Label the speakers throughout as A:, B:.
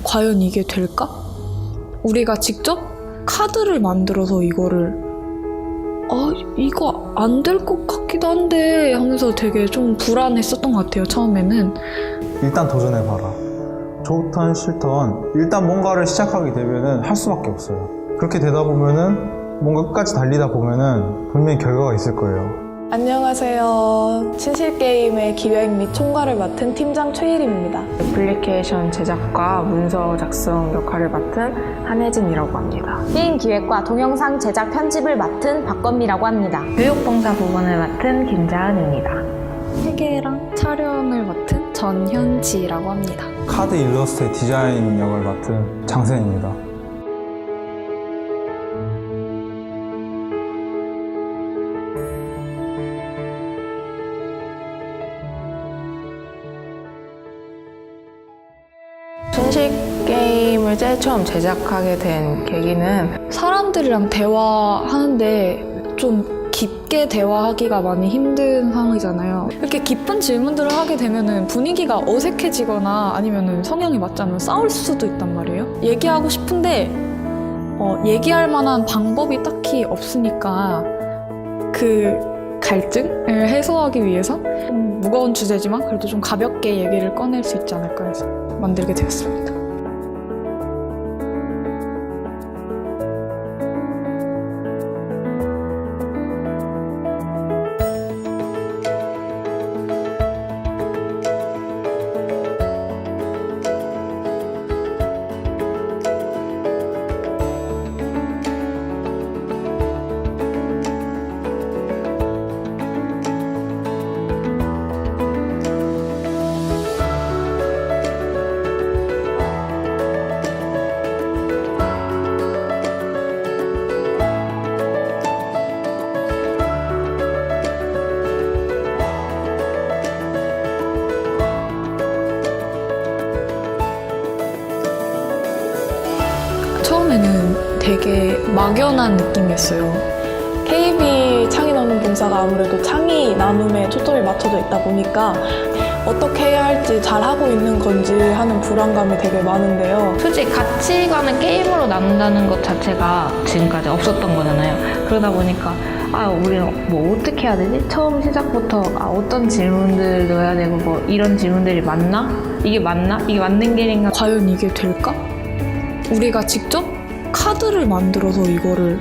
A: 과연 이게 될까? 우리가 직접 카드를 만들어서 이거를 이거 안 될 것 같기도 한데 하면서 되게 좀 불안했었던 것 같아요, 처음에는.
B: 일단 도전해봐라. 좋던 싫던 일단 뭔가를 시작하게 되면은 할 수밖에 없어요. 그렇게 되다 보면은 뭔가 끝까지 달리다 보면은 분명히 결과가 있을 거예요.
C: 안녕하세요. 친실게임의 기획 및 총괄을 맡은 팀장 최일임입니다.
D: 애플리케이션 제작과 문서 작성 역할을 맡은 한혜진이라고 합니다.
E: 게임 기획과 동영상 제작 편집을 맡은 박건미라고 합니다.
D: 교육봉사 부분을 맡은 김자은입니다.
A: 회계랑 촬영을 맡은 전현지라고 합니다.
B: 카드 일러스트의 디자인 역을 맡은 장센입니다.
D: 순식 게임을 제일 처음 제작하게 된 계기는
A: 사람들이랑 대화하는데 좀 깊게 대화하기가 많이 힘든 상황이잖아요. 이렇게 깊은 질문들을 하게 되면은 분위기가 어색해지거나 아니면은 성향이 맞지 않으면 싸울 수도 있단 말이에요. 얘기하고 싶은데 얘기할 만한 방법이 딱히 없으니까 그 갈등을 해소하기 위해서 무거운 주제지만 그래도 좀 가볍게 얘기를 꺼낼 수 있지 않을까 해서 만들게 되었습니다. 처음에는 되게 막연한 느낌이었어요.
C: KB 창의 나눔 봉사가 아무래도 창의 나눔에 초점이 맞춰져 있다 보니까 어떻게 해야 할지 잘 하고 있는 건지 하는 불안감이 되게 많은데요.
F: 솔직히 가치관을 게임으로 나눈다는 것 자체가 지금까지 없었던 거잖아요. 그러다 보니까 우리는 뭐 어떻게 해야 되지? 처음 시작부터 어떤 질문들 넣어야 되고 뭐 이런 질문들이 맞나? 이게 맞나? 이게 맞는 길인가?
A: 과연 이게 될까? 우리가 직접 카드를 만들어서 이거를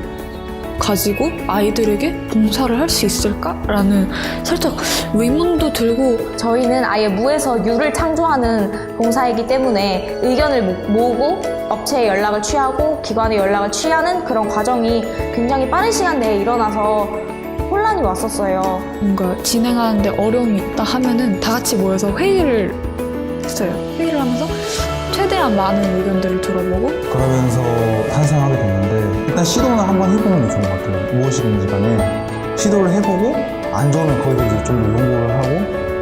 A: 가지고 아이들에게 봉사를 할 수 있을까라는 살짝 의문도 들고,
E: 저희는 아예 무에서 유를 창조하는 봉사이기 때문에 의견을 모으고 업체에 연락을 취하고 기관에 연락을 취하는 그런 과정이 굉장히 빠른 시간 내에 일어나서 혼란이 왔었어요.
A: 뭔가 진행하는데 어려움이 있다 하면은 다 같이 모여서 회의를 했어요. 회의를 하면서 최대한 많은 의견들을 들어보고
B: 그러면서 탄생하게 됐는데 일단 시도는 한번 해보는 게 좋은 것 같아요. 무엇이든지 간에 시도를 해보고 안 좋으면 거기서 이제 좀 더 연구를 하고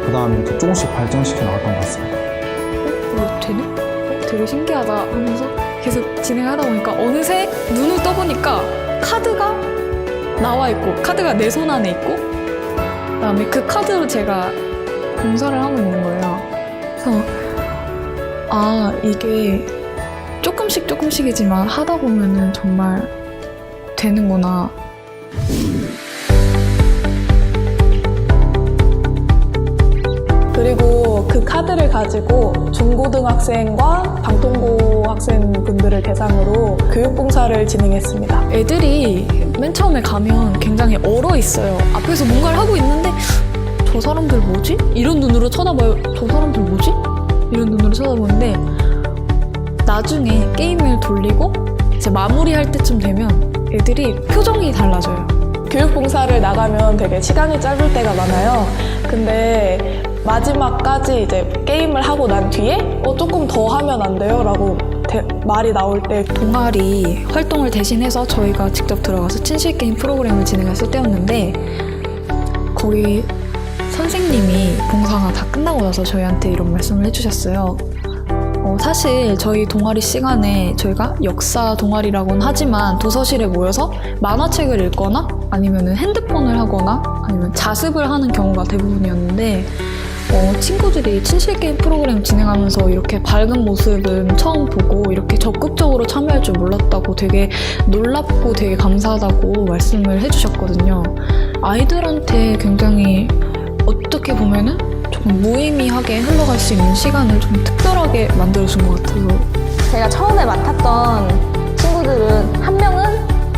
B: 그 다음에 이렇게 조금씩 발전시켜 나갔던 것 같습니다.
A: 이거 되네? 되게 신기하다 하면서 계속 진행하다 보니까 어느새 눈을 떠보니까 카드가 나와 있고 카드가 내 손 안에 있고 그다음에 그 카드로 제가 봉사를 하고 있는 거예요. 그래서 이게 조금씩이지만 하다 보면은 정말 되는구나.
C: 그리고 그 카드를 가지고 중고등학생과 방통고 학생분들을 대상으로 교육봉사를 진행했습니다.
A: 애들이 맨 처음에 가면 굉장히 얼어 있어요. 앞에서 뭔가를 하고 있는데 저 사람들 뭐지? 이런 눈으로 쳐다봐요. 저 사람들 뭐지? 이런 눈으로 쳐다보는데 나중에 게임을 돌리고 이제 마무리할 때쯤 되면 애들이 표정이 달라져요.
C: 교육봉사를 나가면 되게 시간이 짧을 때가 많아요. 근데 마지막까지 이제 게임을 하고 난 뒤에 조금 더 하면 안 돼요? 라고 말이 나올 때
A: 동아리 활동을 대신해서 저희가 직접 들어가서 친실게임 프로그램을 진행했을 때였는데 거기 선생님이 봉사가 다 끝나고 나서 저희한테 이런 말씀을 해주셨어요. 사실 저희 동아리 시간에 저희가 역사 동아리라고는 하지만 도서실에 모여서 만화책을 읽거나 아니면 핸드폰을 하거나 아니면 자습을 하는 경우가 대부분이었는데 친구들이 친실게임 프로그램 진행하면서 이렇게 밝은 모습은 처음 보고 이렇게 적극적으로 참여할 줄 몰랐다고 되게 놀랍고 되게 감사하다고 말씀을 해주셨거든요. 아이들한테 굉장히 어떻게 보면은 조금 무의미하게 흘러갈 수 있는 시간을 좀 특별하게 만들어준 것 같아서
E: 제가 처음에 맡았던 친구들은 한 명은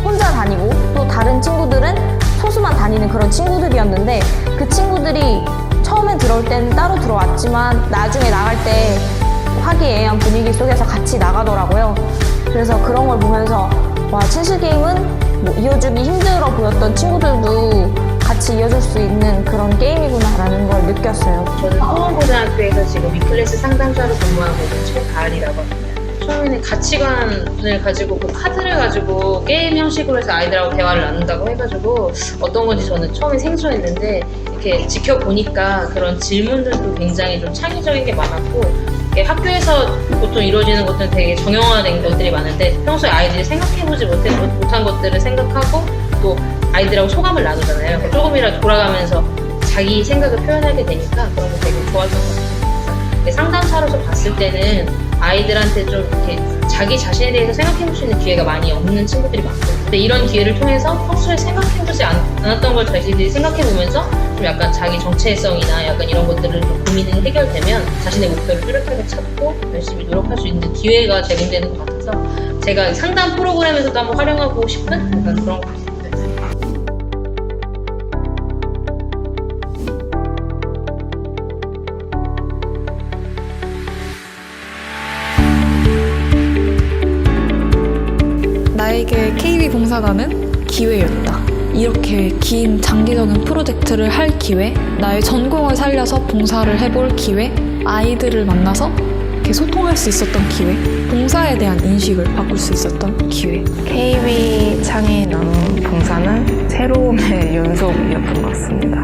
E: 혼자 다니고 또 다른 친구들은 소수만 다니는 그런 친구들이었는데 그 친구들이 처음엔 들어올 때는 따로 들어왔지만 나중에 나갈 때 화기애애한 분위기 속에서 같이 나가더라고요. 그래서 그런 걸 보면서 와, 친실게임은 뭐 이어주기 힘들어 보였던 친구들도 같이 이어줄 수 있는 그런 게임이구나라는 걸 느꼈어요.
G: 저는 성원고등학교에서 지금 위클래스 상담사로 근무하고 있는 최가을이라고 합니다. 처음에는 가치관을 가지고 그 카드를 가지고 게임 형식으로 해서 아이들하고 대화를 나눈다고 해가지고 어떤 건지 저는 처음에 생소했는데 이렇게 지켜보니까 그런 질문들도 굉장히 좀 창의적인 게 많았고 이렇게 학교에서 보통 이루어지는 것들은 되게 정형화된 것들이 많은데 평소에 아이들이 생각해보지 못한 것들을 생각하고 또 아이들하고 소감을 나누잖아요. 조금이라도 돌아가면서 자기 생각을 표현하게 되니까 그런 거 되게 좋았던 것 같아요. 상담사로서 봤을 때는 아이들한테 좀 이렇게 자기 자신에 대해서 생각해볼 수 있는 기회가 많이 없는 친구들이 많거든요. 근데 이런 기회를 통해서 평소에 생각해보지 않았던 걸 자신들이 생각해보면서 좀 약간 자기 정체성이나 약간 이런 것들을 좀 고민이 해결되면 자신의 목표를 뚜렷하게 찾고 열심히 노력할 수 있는 기회가 제공되는 것 같아서 제가 상담 프로그램에서도 한번 활용하고 싶은 약간 그런 것 같아요.
A: 나에게 KB 봉사단은 기회였다. 이렇게 긴 장기적인 프로젝트를 할 기회, 나의 전공을 살려서 봉사를 해볼 기회, 아이들을 만나서 이렇게 소통할 수 있었던 기회, 봉사에 대한 인식을 바꿀 수 있었던 기회.
D: KB 창의나눔 봉사는 새로움의 연속이었던 것 같습니다.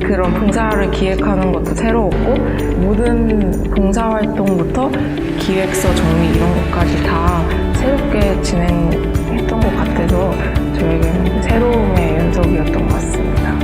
D: 그런 봉사를 기획하는 것도 새로웠고 모든 봉사활동부터 기획서 정리 이런 것까지 다 새롭게 진행했던 것 같아서 저에게는 새로움의 연속이었던 것 같습니다.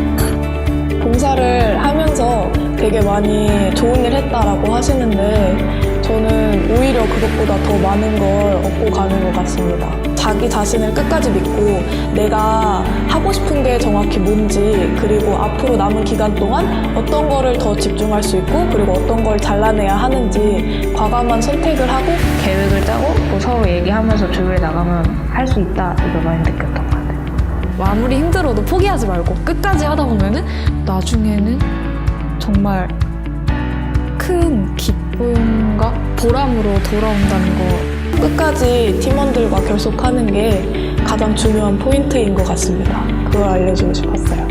C: 봉사를 하면서 되게 많이 좋은 일 했다라고 하시는데 저는 오히려 그것보다 더 많은 걸 얻고 가는 것 같습니다. 자기 자신을 끝까지 믿고 내가 하고 싶은 게 정확히 뭔지 그리고 앞으로 남은 기간 동안 어떤 거를 더 집중할 수 있고 그리고 어떤 걸 잘라내야 하는지 과감한 선택을 하고
F: 계획을 짜고 또 서로 얘기하면서 조율해 나가면 할 수 있다 이걸 많이 느꼈던 것 같아요.
A: 아무리 힘들어도 포기하지 말고 끝까지 하다 보면은 나중에는 정말 큰 기쁨과 보람으로 돌아온다는 거.
C: 끝까지 팀원들과 결속하는 게 가장 중요한 포인트인 것 같습니다. 그걸 알려주고 싶었어요.